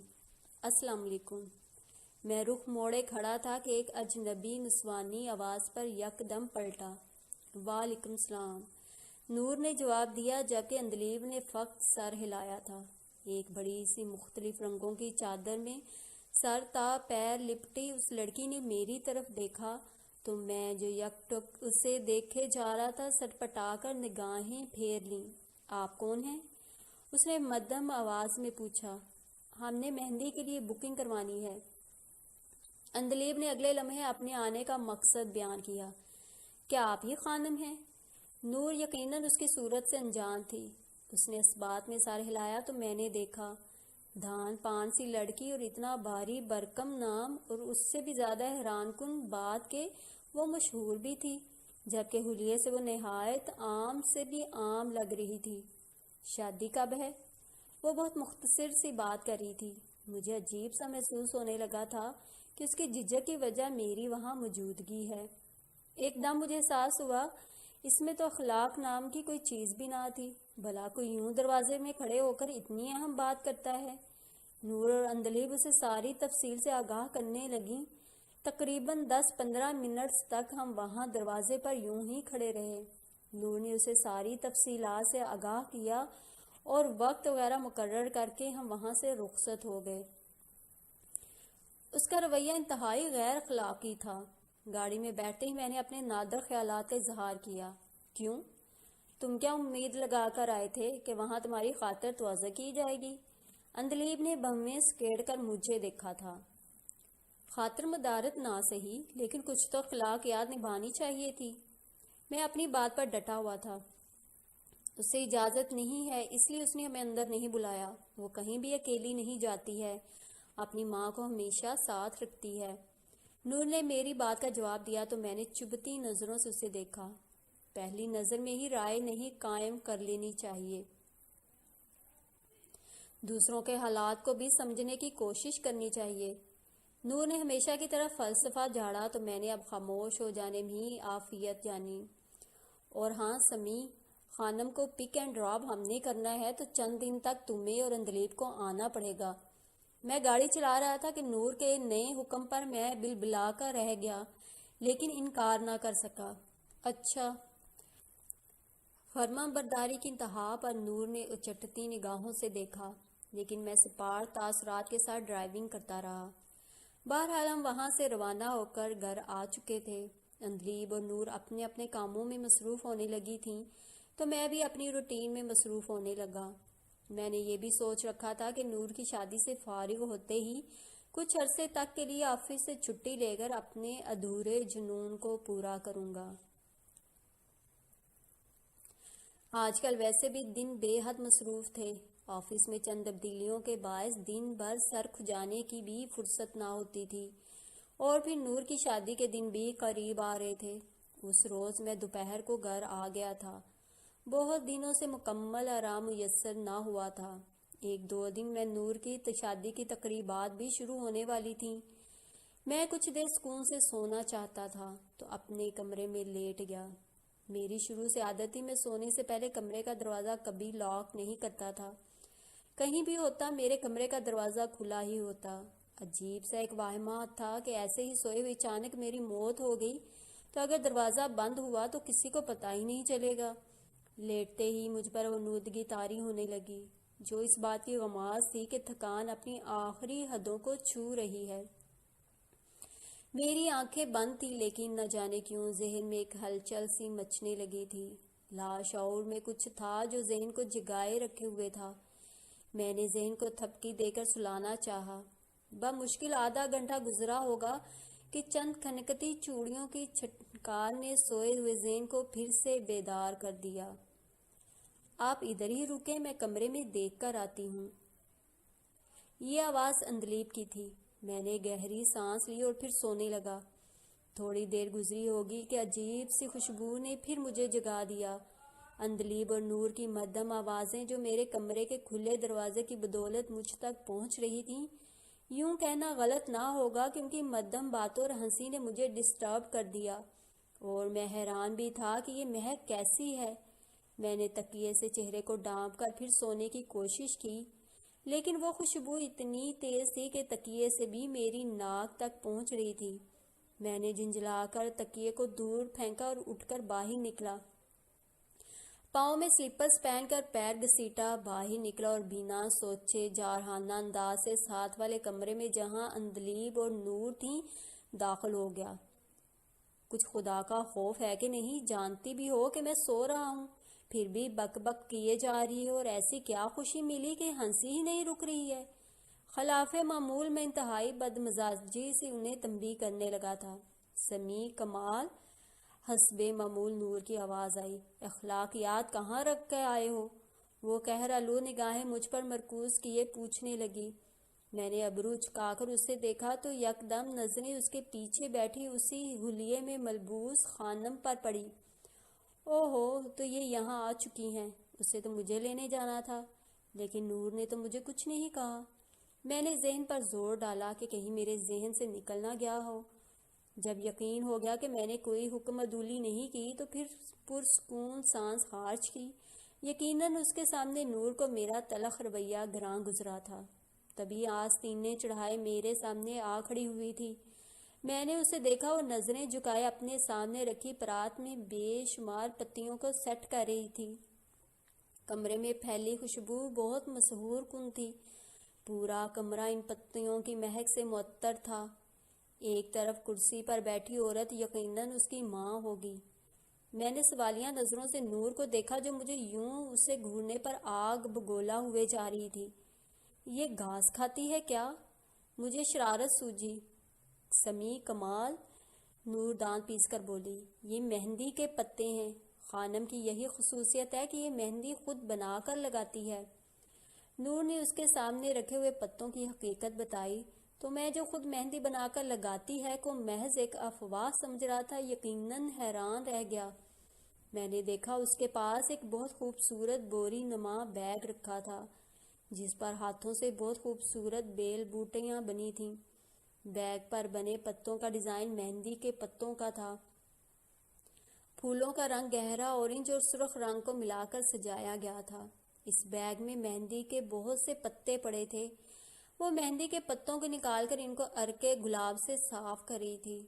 السلام علیکم۔ میں رخ موڑے کھڑا تھا کہ ایک اجنبی نسوانی آواز پر یک دم پلٹا۔ وعلیکم السلام، نور نے جواب دیا جبکہ اندلیب نے فقط سر ہلایا تھا۔ ایک بڑی سی مختلف رنگوں کی چادر میں سر تا پیر لپٹی اس لڑکی نے میری طرف دیکھا تو میں جو یک ٹک اسے دیکھے جا رہا تھا سٹپٹا کر نگاہیں پھیر لیں۔ آپ کون ہیں؟ اس نے مدھم آواز میں پوچھا۔ ہم نے مہندی کے لیے بکنگ کروانی ہے۔ اندلیب نے اگلے لمحے اپنے آنے کا مقصد بیان کیا۔ کیا آپ ہی خانم ہیں؟ نور یقیناً اس کی صورت سے انجان تھی۔ اس نے اس بات میں سر ہلایا تو میں نے دیکھا دھان پان سی لڑکی اور اتنا بھاری برکم نام، اور اس سے بھی زیادہ حیران کن بات کہ وہ مشہور بھی تھی، جبکہ حلیے سے وہ نہایت عام سے بھی عام لگ رہی تھی۔ شادی کب ہے؟ وہ بہت مختصر سی بات کر رہی تھی۔ مجھے عجیب سا محسوس ہونے لگا تھا کہ اس کی جھجک کی وجہ میری وہاں موجودگی ہے۔ ایک دم مجھے احساس ہوا اس میں تو اخلاق نام کی کوئی چیز بھی نہ تھی۔ بھلا کوئی یوں دروازے میں کھڑے ہو کر اتنی اہم بات کرتا ہے؟ نور اور اندلیب اسے ساری تفصیل سے آگاہ کرنے لگیں۔ تقریباً 10-15 منٹس تک ہم وہاں دروازے پر یوں ہی کھڑے رہے۔ نور نے اسے ساری تفصیلات سے آگاہ کیا اور وقت وغیرہ مقرر کر کے ہم وہاں سے رخصت ہو گئے۔ اس کا رویہ انتہائی غیر اخلاقی تھا۔ گاڑی میں بیٹھتے ہی میں نے اپنے نادر خیالات کا اظہار کیا۔ کیوں؟ تم کیا امید لگا کر آئے تھے کہ وہاں تمہاری خاطر تواضع کی جائے گی؟ اندلیب نے بہمیں سکیڑ کر مجھے دیکھا تھا۔ خاطر مدارت نہ سہی، لیکن کچھ تو اخلاق یاد نبھانی چاہیے تھی۔ میں اپنی بات پر ڈٹا ہوا تھا۔ اس سے اجازت نہیں ہے، اس لیے اس نے ہمیں اندر نہیں بلایا۔ وہ کہیں بھی اکیلی نہیں جاتی ہے، اپنی ماں کو ہمیشہ ساتھ رکھتی ہے۔ نور نے میری بات کا جواب دیا تو میں نے چبھتی نظروں سے اسے دیکھا۔ پہلی نظر میں ہی رائے نہیں قائم کر لینی چاہیے، دوسروں کے حالات کو بھی سمجھنے کی کوشش کرنی چاہیے۔ نور نے ہمیشہ کی طرح فلسفہ جھاڑا تو میں نے اب خاموش ہو جانے میں ہی عافیت جانی۔ اور ہاں سمیع خانم کو پک اینڈ ڈراپ ہم نے کرنا ہے تو چند دن تک تمہیں اور اندلیب کو آنا پڑے گا۔ میں گاڑی چلا رہا تھا کہ نور کے نئے حکم پر میں بلبلا کر رہ گیا، لیکن انکار نہ کر سکا۔ اچھا۔ فرما برداری کی انتہا پر نور نے اچٹتی نگاہوں سے دیکھا، لیکن میں سپار تاثرات کے ساتھ ڈرائیونگ کرتا رہا۔ بہرحال ہم وہاں سے روانہ ہو کر گھر آ چکے تھے۔ اندلیب اور نور اپنے اپنے کاموں میں مصروف ہونے لگی تھیں تو میں بھی اپنی روٹین میں مصروف ہونے لگا۔ میں نے یہ بھی سوچ رکھا تھا کہ نور کی شادی سے فارغ ہوتے ہی کچھ عرصے تک کے لیے آفس سے چھٹی لے کر اپنے ادھورے جنون کو پورا کروں گا۔ آج کل ویسے بھی دن بے حد مصروف تھے۔ آفس میں چند تبدیلیوں کے باعث دن بھر سر کھجانے کی بھی فرصت نہ ہوتی تھی، اور پھر نور کی شادی کے دن بھی قریب آ رہے تھے۔ اس روز میں دوپہر کو گھر آ گیا تھا۔ بہت دنوں سے مکمل آرام میسر نہ ہوا تھا۔ 1-2 دن میں نور کی شادی کی تقریبات بھی شروع ہونے والی تھیں۔ میں کچھ دیر سکون سے سونا چاہتا تھا تو اپنے کمرے میں لیٹ گیا۔ میری شروع سے عادت تھی میں سونے سے پہلے کمرے کا دروازہ کبھی لاک نہیں کرتا تھا۔ کہیں بھی ہوتا میرے کمرے کا دروازہ کھلا ہی ہوتا۔ عجیب سا ایک واہمات تھا کہ ایسے ہی سوئے ہوئے اچانک میری موت ہو گئی تو اگر دروازہ بند ہوا تو کسی کو پتہ ہی نہیں چلے گا۔ لیٹتے ہی مجھ پر غنودگی طاری ہونے لگی، جو اس بات کی غماز تھی کہ تھکان اپنی آخری حدوں کو چھو رہی ہے۔ میری آنکھیں بند تھی، لیکن نہ جانے کیوں ذہن میں ایک ہلچل سی مچنے لگی تھی۔ لاشعور میں کچھ تھا جو ذہن کو جگائے رکھے ہوئے تھا۔ میں نے ذہن کو تھپکی دے کر سلانا چاہا۔ بمشکل آدھا گھنٹہ گزرا ہوگا کہ چند کھنکتی چوڑیوں کی چھٹکار نے سوئے ہوئے ذہن کو پھر سے بیدار کر دیا۔ آپ ادھر ہی رکیں، میں کمرے میں دیکھ کر آتی ہوں۔ یہ آواز اندلیب کی تھی۔ میں نے گہری سانس لی اور پھر سونے لگا۔ تھوڑی دیر گزری ہوگی کہ عجیب سی خوشبو نے پھر مجھے جگا دیا۔ اندلیب اور نور کی مدھم آوازیں جو میرے کمرے کے کھلے دروازے کی بدولت مجھ تک پہنچ رہی تھیں۔ یوں کہنا غلط نہ ہوگا کہ ان کی مدھم باتوں اور ہنسی نے مجھے ڈسٹرب کر دیا، اور میں حیران بھی تھا کہ یہ مہک کیسی ہے۔ میں نے تکیے سے چہرے کو ڈانپ کر پھر سونے کی کوشش کی، لیکن وہ خوشبو اتنی تیز تھی کہ تکیے سے بھی میری ناک تک پہنچ رہی تھی۔ میں نے جھنجھلا کر تکیے کو دور پھینکا اور اٹھ کر باہر نکلا۔ پاؤں میں سلیپرز پہن کر پیر گھسیٹا باہر نکلا اور بنا سوچے جارحانہ انداز سے ساتھ والے کمرے میں جہاں اندلیب اور نور تھیں داخل ہو گیا۔ کچھ خدا کا خوف ہے کہ نہیں؟ جانتی بھی ہو کہ میں سو رہا ہوں، پھر بھی بک بک کیے جا رہی ہے، اور ایسی کیا خوشی ملی کہ ہنسی ہی نہیں رک رہی ہے؟ خلاف معمول میں انتہائی بدمزاجی سے انہیں تنبیہ کرنے لگا تھا۔ سمیع کمال حسب معمول نور کی آواز آئی، اخلاقیات کہاں رکھ کے آئے ہو؟ وہ کہرآلو نگاہیں مجھ پر مرکوز کیے پوچھنے لگی۔ میں نے ابرو جھکا کر اسے دیکھا تو یکدم نظریں اس کے پیچھے بیٹھی اسی حلیے میں ملبوس خانم پر پڑی۔ او ہو، تو یہ یہاں آ چکی ہیں، اسے تو مجھے لینے جانا تھا، لیکن نور نے تو مجھے کچھ نہیں کہا۔ میں نے ذہن پر زور ڈالا کہ کہیں میرے ذہن سے نکل نہ گیا ہو۔ جب یقین ہو گیا کہ میں نے کوئی حکم عدولی نہیں کی تو پھر پرسکون سانس خارج کی۔ یقیناً اس کے سامنے نور کو میرا تلخ رویہ گراں گزرا تھا۔ تبھی آستینیں چڑھائے میرے سامنے آ کھڑی ہوئی تھی۔ میں نے اسے دیکھا، وہ نظریں جھکائے اپنے سامنے رکھی پرات میں بے شمار پتیوں کو سیٹ کر رہی تھی۔ کمرے میں پھیلی خوشبو بہت مسحور کن تھی۔ پورا کمرہ ان پتیوں کی مہک سے معطر تھا۔ ایک طرف کرسی پر بیٹھی عورت یقیناً اس کی ماں ہوگی۔ میں نے سوالیہ نظروں سے نور کو دیکھا جو مجھے یوں اسے گھورنے پر آگ بگولا ہوئے جا رہی تھی۔ یہ گھاس کھاتی ہے کیا؟ مجھے شرارت سوجی۔ سمیع کمال، نور دانت پیس کر بولی، یہ مہندی کے پتے ہیں۔ خانم کی یہی خصوصیت ہے کہ یہ مہندی خود بنا کر لگاتی ہے۔ نور نے اس کے سامنے رکھے ہوئے پتوں کی حقیقت بتائی تو میں جو خود مہندی بنا کر لگاتی ہے کو محض ایک افواہ سمجھ رہا تھا، یقیناً حیران رہ گیا۔ میں نے دیکھا اس کے پاس ایک بہت خوبصورت بوری نما بیگ رکھا تھا جس پر ہاتھوں سے بہت خوبصورت بیل بوٹیاں بنی تھیں۔ بیگ پر بنے پتوں کا ڈیزائن مہندی کے پتوں کا تھا۔ پھولوں کا رنگ گہرا اورنج اور سرخ رنگ کو ملا کر سجایا گیا تھا۔ اس بیگ میں مہندی کے بہت سے پتے پڑے تھے۔ وہ مہندی کے پتوں کو نکال کر ان کو عرق گلاب سے صاف کر رہی تھی۔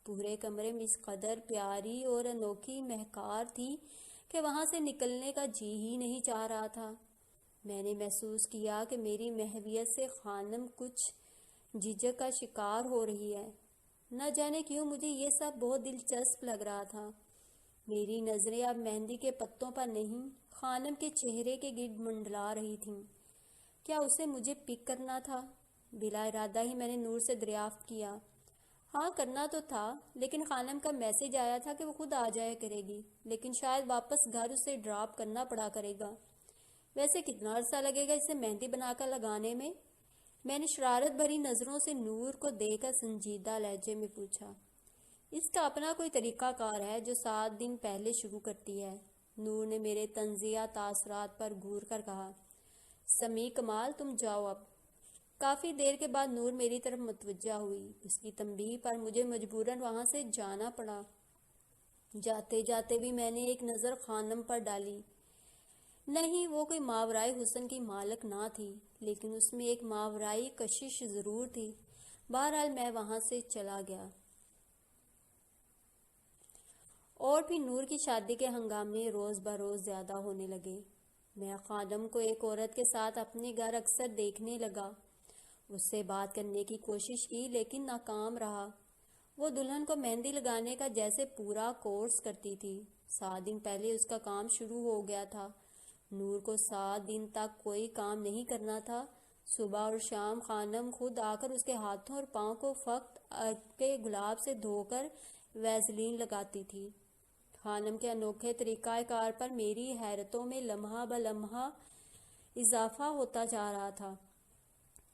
پورے کمرے میں اس قدر پیاری اور انوکھی مہکار تھی کہ وہاں سے نکلنے کا جی ہی نہیں چاہ رہا تھا۔ میں نے محسوس کیا کہ میری محویت سے خانم کچھ جھجک کا شکار ہو رہی ہے۔ نہ جانے کیوں مجھے یہ سب بہت دلچسپ لگ رہا تھا۔ میری نظریں اب مہندی کے پتوں پر نہیں، خانم کے چہرے کے گرد منڈلا رہی تھیں۔ کیا اسے مجھے پک کرنا تھا؟ بلا ارادہ ہی میں نے نور سے دریافت کیا۔ ہاں کرنا تو تھا، لیکن خانم کا میسج آیا تھا کہ وہ خود آ جایا کرے گی، لیکن شاید واپس گھر اسے ڈراپ کرنا پڑا کرے گا۔ ویسے کتنا عرصہ لگے گا اسے مہندی بنا کر لگانے میں؟ میں نے شرارت بھری نظروں سے نور کو دیکھ کر سنجیدہ لہجے میں پوچھا۔ اس کا اپنا کوئی طریقہ کار ہے جو 7 دن پہلے شروع کرتی ہے، نور نے میرے طنزیہ تاثرات پر گور کر کہا۔ سمیع کمال، تم جاؤ اب۔ کافی دیر کے بعد نور میری طرف متوجہ ہوئی۔ اس کی تنبیہ پر مجھے مجبوراً وہاں سے جانا پڑا۔ جاتے جاتے بھی میں نے ایک نظر خانم پر ڈالی۔ نہیں، وہ کوئی ماورائی حسن کی مالک نہ تھی، لیکن اس میں ایک ماورائی کشش ضرور تھی۔ بہرحال میں وہاں سے چلا گیا۔ اور پھر نور کی شادی کے ہنگامے روز بروز زیادہ ہونے لگے۔ میں خانم کو ایک عورت کے ساتھ اپنے گھر اکثر دیکھنے لگا۔ اس سے بات کرنے کی کوشش کی لیکن ناکام رہا۔ وہ دلہن کو مہندی لگانے کا جیسے پورا کورس کرتی تھی۔ 7 دن پہلے اس کا کام شروع ہو گیا تھا۔ نور کو 7 دن تک کوئی کام نہیں کرنا تھا۔ صبح اور شام خانم خود آ کر اس کے ہاتھوں اور پاؤں کو فقط عرق گلاب سے دھو کر ویزلین لگاتی تھی۔ خانم کے انوکھے طریقہ کار پر میری حیرتوں میں لمحہ بلمحہ اضافہ ہوتا جا رہا تھا۔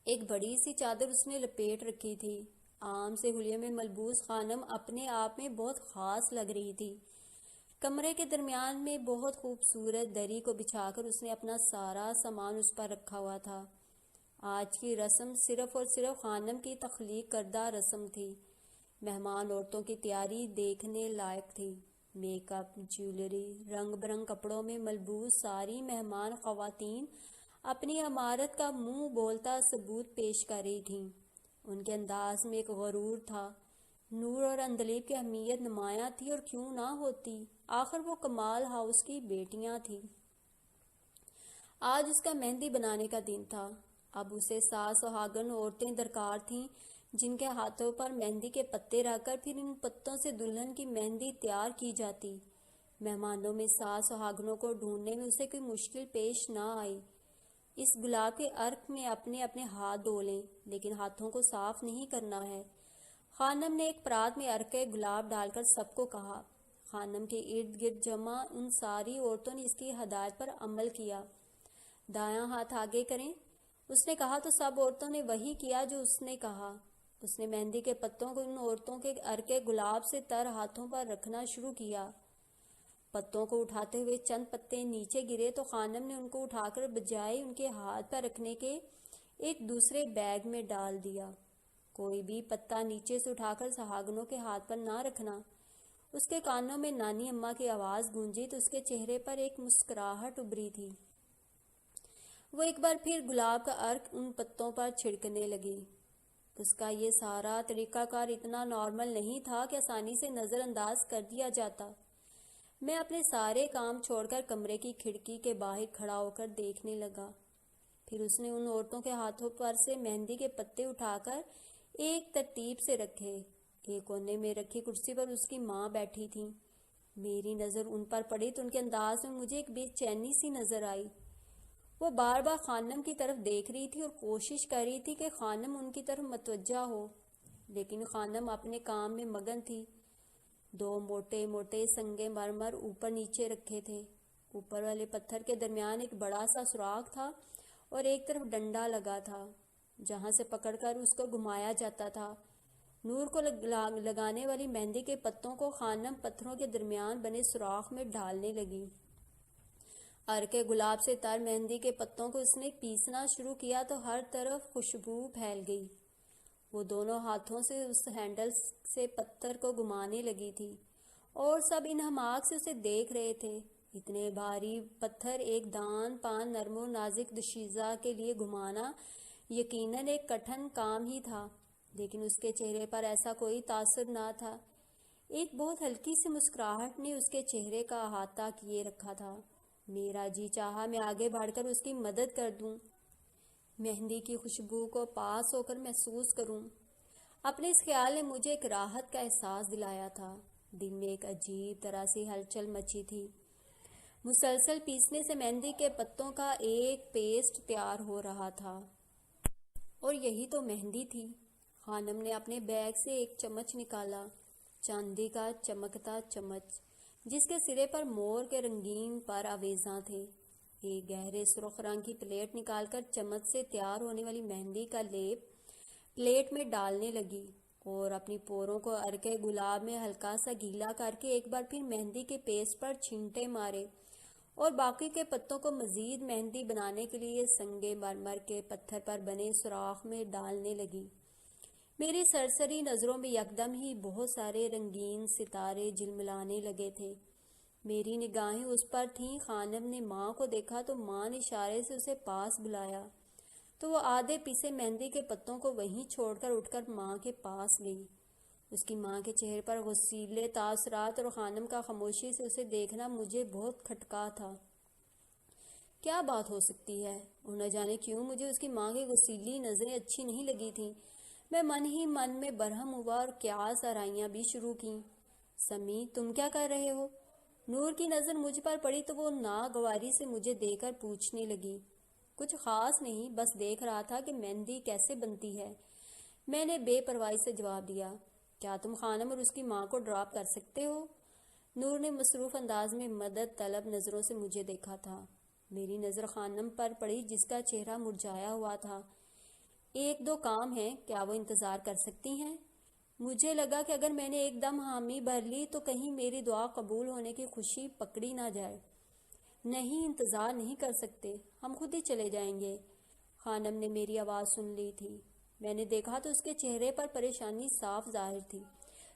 ایک بڑی سی چادر اس نے لپیٹ رکھی تھی۔ عام سے حلیے میں ملبوس خانم اپنے آپ میں بہت خاص لگ رہی تھی۔ کمرے کے درمیان میں بہت خوبصورت دری کو بچھا کر اس نے اپنا سارا سامان اس پر رکھا ہوا تھا۔ آج کی رسم صرف اور صرف خانم کی تخلیق کردہ رسم تھی۔ مہمان عورتوں کی تیاری دیکھنے لائق تھی۔ میک اپ، جیولری، رنگ برنگ کپڑوں میں ملبوس ساری مہمان خواتین اپنی امارت کا منہ بولتا ثبوت پیش کر رہی تھیں۔ ان کے انداز میں ایک غرور تھا۔ نور اور اندلیب کی اہمیت نمایاں تھی، اور کیوں نہ ہوتی، آخر وہ کمال ہاؤس کی بیٹیاں تھیں۔ آج اس کا مہندی بنانے کا دن تھا۔ اب اسے 7 سہاگن عورتیں درکار تھیں جن کے ہاتھوں پر مہندی کے پتے رکھ کر پھر ان پتوں سے دلہن کی مہندی تیار کی جاتی۔ مہمانوں میں 7 سہاگنوں کو ڈھونڈنے میں اسے کوئی مشکل پیش نہ آئی۔ اس گلاب کے عرق میں اپنے اپنے ہاتھ دھو لیں، لیکن ہاتھوں کو صاف نہیں کرنا ہے۔ خانم نے ایک پرات میں عرق گلاب ڈال کر سب کو کہا۔ خانم کے ارد گرد جمع ان ساری عورتوں نے اس کی ہدایت پر عمل کیا۔ دایاں ہاتھ آگے کریں، اس نے کہا تو سب عورتوں نے وہی کیا جو اس نے کہا۔ اس نے مہندی کے پتوں کو ان عورتوں کے عرق گلاب سے تر ہاتھوں پر رکھنا شروع کیا۔ پتوں کو اٹھاتے ہوئے چند پتے نیچے گرے تو خانم نے ان کو اٹھا کر بجائے ان کے ہاتھ پر رکھنے کے ایک دوسرے بیگ میں ڈال دیا۔ کوئی بھی پتا نیچے سے اٹھا کر سہاگنوں کے ہاتھ پر نہ رکھنا۔ اس کے کانوں میں نانی اماں کی آواز گونجی تو اس کے چہرے پر ایک مسکراہٹ ابھری تھی۔ وہ ایک بار پھر گلاب کا عرق ان پتوں پر چھڑکنے لگی۔ اس کا یہ سارا طریقہ کار اتنا نارمل نہیں تھا کہ آسانی سے نظر انداز کر دیا جاتا۔ میں اپنے سارے کام چھوڑ کر کمرے کی کھڑکی کے باہر کھڑا ہو کر دیکھنے لگا۔ پھر اس نے ان عورتوں کے ہاتھوں پر سے مہندی کے پتے اٹھا کر ایک ترتیب سے رکھے۔ ایک کونے میں رکھی کرسی پر اس کی ماں بیٹھی تھی۔ میری نظر ان پر پڑی تو ان کے انداز میں مجھے ایک بے چینی سی نظر آئی۔ وہ بار بار خانم کی طرف دیکھ رہی تھی اور کوشش کر رہی تھی کہ خانم ان کی طرف متوجہ ہو، لیکن خانم اپنے کام میں مگن تھی۔ دو موٹے موٹے سنگے مرمر اوپر نیچے رکھے تھے۔ اوپر والے پتھر کے درمیان ایک بڑا سا سوراخ تھا اور ایک طرف ڈنڈا لگا تھا جہاں سے پکڑ کر اس کو گھمایا جاتا تھا۔ نور کو لگانے والی مہندی کے پتوں کو خانم پتھروں کے درمیان بنے سوراخ میں ڈالنے لگی۔ عرق گلاب سے تر مہندی کے پتوں کو اس نے پیسنا شروع کیا تو ہر طرف خوشبو پھیل گئی۔ وہ دونوں ہاتھوں سے اس ہینڈل سے پتھر کو گھمانے لگی تھی اور سب انہماک سے اسے دیکھ رہے تھے۔ اتنے بھاری پتھر ایک دان پان نرم و نازک دوشیزہ کے لیے گھمانا یقیناً ایک کٹھن کام ہی تھا، لیکن اس کے چہرے پر ایسا کوئی تاثر نہ تھا۔ ایک بہت ہلکی سی مسکراہٹ نے اس کے چہرے کا احاطہ کیے رکھا تھا۔ میرا جی چاہا میں آگے بڑھ کر اس کی مدد کر دوں، مہندی کی خوشبو کو پاس ہو کر محسوس کروں۔ اپنے اس خیال نے مجھے ایک راحت کا احساس دلایا تھا۔ دل میں ایک عجیب طرح سے ہلچل مچی تھی۔ مسلسل پیسنے سے مہندی کے پتوں کا ایک پیسٹ تیار ہو رہا تھا، اور یہی تو مہندی تھی۔ خانم نے اپنے بیگ سے ایک چمچ نکالا، چاندی کا چمکتا چمچ جس کے سرے پر مور کے رنگین پر آویزاں تھے۔ ایک گہرے سرخ رنگ کی پلیٹ نکال کر چمچ سے تیار ہونے والی مہندی کا لیپ پلیٹ میں ڈالنے لگی اور اپنی پوروں کو عرق گلاب میں ہلکا سا گیلا کر کے ایک بار پھر مہندی کے پیسٹ پر چھینٹے مارے اور باقی کے پتوں کو مزید مہندی بنانے کے لیے سنگے مرمر کے پتھر پر بنے سوراخ میں ڈالنے لگی۔ میری سرسری نظروں میں یکدم ہی بہت سارے رنگین ستارے جھلملانے لگے تھے۔ میری نگاہیں اس پر تھیں۔ خانم نے ماں کو دیکھا تو ماں نے اشارے سے اسے پاس بلایا تو وہ آدھے پیسے مہندی کے پتوں کو وہیں چھوڑ کر اٹھ کر ماں کے پاس گئی۔ اس کی ماں کے چہرے پر غصیلے تاثرات اور خانم کا خاموشی سے اسے دیکھنا مجھے بہت کھٹکا تھا۔ کیا بات ہو سکتی ہے؟ اور نہ جانے کیوں مجھے اس کی ماں کی غصیلی نظریں اچھی نہیں لگی تھیں۔ میں من ہی من میں برہم ہوا اور قیاس آرائیاں بھی شروع کیں۔ سمی، تم کیا کر رہے ہو؟ نور کی نظر مجھ پر پڑی تو وہ ناگواری سے مجھے دیکھ کر پوچھنے لگی۔ کچھ خاص نہیں، بس دیکھ رہا تھا کہ مہندی کیسے بنتی ہے، میں نے بے پرواہی سے جواب دیا۔ کیا تم خانم اور اس کی ماں کو ڈراپ کر سکتے ہو؟ نور نے مصروف انداز میں مدد طلب نظروں سے مجھے دیکھا تھا۔ میری نظر خانم پر پڑی جس کا چہرہ مرجھایا ہوا تھا۔ ایک دو کام ہیں، کیا وہ انتظار کر سکتی ہیں؟ مجھے لگا کہ اگر میں نے ایک دم حامی بھر لی تو کہیں میری دعا قبول ہونے کی خوشی پکڑی نہ جائے۔ نہیں، انتظار نہیں کر سکتے، ہم خود ہی چلے جائیں گے۔ خانم نے میری آواز سن لی تھی۔ میں نے دیکھا تو اس کے چہرے پر پریشانی صاف ظاہر تھی۔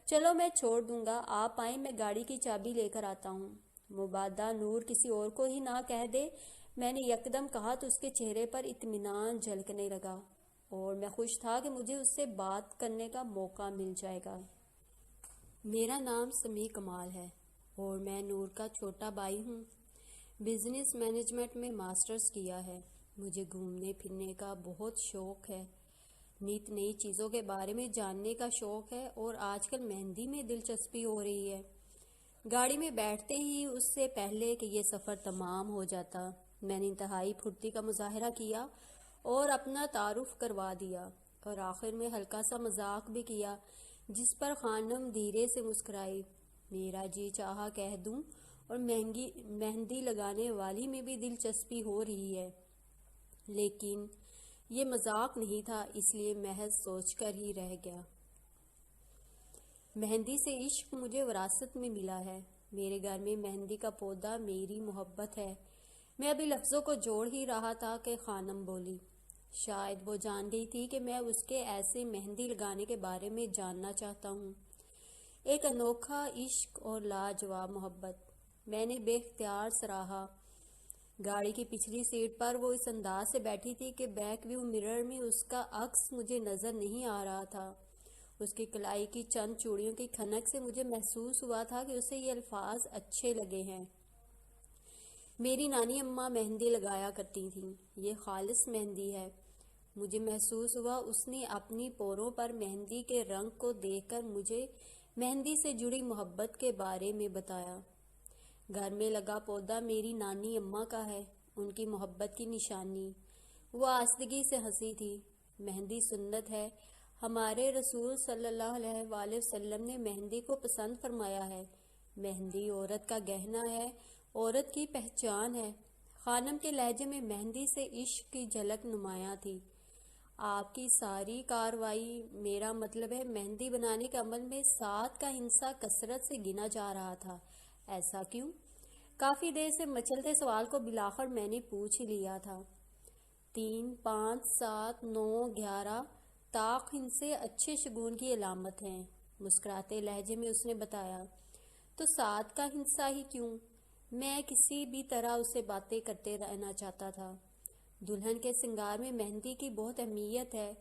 چلو میں چھوڑ دوں گا، آپ آئیں، میں گاڑی کی چابی لے کر آتا ہوں۔ مبادا نور کسی اور کو ہی نہ کہہ دے، میں نے یکدم کہا تو اس کے چہرے پر اطمینان جھلکنے لگا اور میں خوش تھا کہ مجھے اس سے بات کرنے کا موقع مل جائے گا۔ میرا نام سمیع کمال ہے اور میں نور کا چھوٹا بھائی ہوں۔ بزنس مینجمنٹ میں ماسٹرز کیا ہے۔ مجھے گھومنے پھرنے کا بہت شوق ہے، نت نئی چیزوں کے بارے میں جاننے کا شوق ہے اور آج کل مہندی میں دلچسپی ہو رہی ہے۔ گاڑی میں بیٹھتے ہی اس سے پہلے کہ یہ سفر تمام ہو جاتا میں نے انتہائی پھرتی کا مظاہرہ کیا اور اپنا تعارف کروا دیا، اور آخر میں ہلکا سا مذاق بھی کیا، جس پر خانم دھیرے سے مسکرائی۔ میرا جی چاہا کہہ دوں اور مہندی لگانے والی میں بھی دلچسپی ہو رہی ہے، لیکن یہ مذاق نہیں تھا، اس لیے محض سوچ کر ہی رہ گیا۔ مہندی سے عشق مجھے وراثت میں ملا ہے۔ میرے گھر میں مہندی کا پودا میری محبت ہے۔ میں ابھی لفظوں کو جوڑ ہی رہا تھا کہ خانم بولی۔ شاید وہ جان گئی تھی کہ میں اس کے ایسے مہندی لگانے کے بارے میں جاننا چاہتا ہوں۔ ایک انوکھا عشق اور لاجواب محبت، میں نے بے اختیار سراہا۔ گاڑی کی پچھلی سیٹ پر وہ اس انداز سے بیٹھی تھی کہ بیک ویو مرر میں اس کا عکس مجھے نظر نہیں آ رہا تھا۔ اس کی کلائی کی چند چوڑیوں کی کھنک سے مجھے محسوس ہوا تھا کہ اسے یہ الفاظ اچھے لگے ہیں۔ میری نانی اماں مہندی لگایا کرتی تھیں، یہ خالص مہندی ہے۔ مجھے محسوس ہوا اس نے اپنی پوروں پر مہندی کے رنگ کو دیکھ کر مجھے مہندی سے جڑی محبت کے بارے میں بتایا۔ گھر میں لگا پودا میری نانی اماں کا ہے، ان کی محبت کی نشانی۔ وہ آستگی سے ہنسی تھی۔ مہندی سنت ہے، ہمارے رسول صلی اللہ علیہ وآلہ وسلم نے مہندی کو پسند فرمایا ہے۔ مہندی عورت کا گہنا ہے، عورت کی پہچان ہے۔ خانم کے لہجے میں مہندی سے عشق کی جھلک نمایاں تھی۔ آپ کی ساری کارروائی، میرا مطلب ہے مہندی بنانے کے عمل میں 7 کا ہندسہ کثرت سے گنا جا رہا تھا۔ ایسا کیوں؟ کافی دیر سے مچلتے سوال کو بالآخر میں نے پوچھ ہی لیا تھا۔ 3، 5، 7، 9، 11 طاق ہندسے اچھے شگون کی علامت ہیں، مسکراتے لہجے میں اس نے بتایا۔ تو 7 کا ہندسہ ہی کیوں؟ میں کسی بھی طرح اسے باتیں کرتے رہنا چاہتا تھا۔ دلہن کے سنگار میں مہندی کی بہت اہمیت ہے۔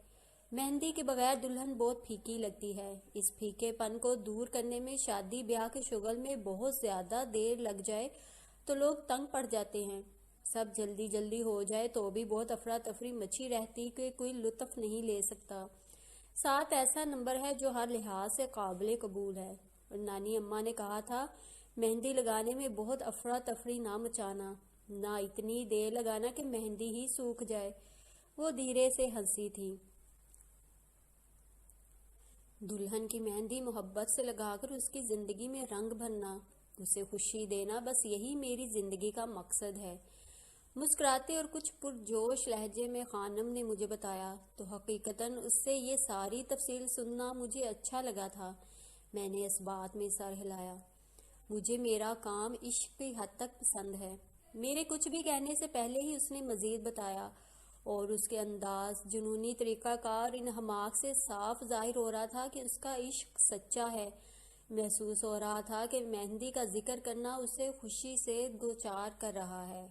مہندی کے بغیر دلہن بہت پھیکی لگتی ہے۔ اس پھیکے پن کو دور کرنے میں شادی بیاہ کے شغل میں بہت زیادہ دیر لگ جائے تو لوگ تنگ پڑ جاتے ہیں۔ سب جلدی جلدی ہو جائے تو بھی بہت افراتفری مچی رہتی کہ کوئی لطف نہیں لے سکتا۔ 7 ایسا نمبر ہے جو ہر لحاظ سے قابل قبول ہے۔ اور نانی اماں نے کہا تھا مہندی لگانے میں بہت افراتفری نہ مچانا، نہ اتنی دیر لگانا کہ مہندی ہی سوکھ جائے۔ وہ دھیرے سے ہنسی تھی۔ دلہن کی مہندی محبت سے لگا کر اس کی زندگی میں رنگ بھرنا، اسے خوشی دینا، بس یہی میری زندگی کا مقصد ہے۔ مسکراتے اور کچھ پرجوش لہجے میں خانم نے مجھے بتایا تو حقیقتاً اس سے یہ ساری تفصیل سننا مجھے اچھا لگا تھا۔ میں نے اس بات میں سر ہلایا۔ مجھے میرا کام عشق کی حد تک پسند ہے۔ میرے کچھ بھی کہنے سے پہلے ہی اس نے مزید بتایا، اور اس کے انداز، جنونی طریقہ کار، ان حماق سے صاف ظاہر ہو رہا تھا کہ اس کا عشق سچا ہے۔ محسوس ہو رہا تھا کہ مہندی کا ذکر کرنا اسے خوشی سے دوچار کر رہا ہے۔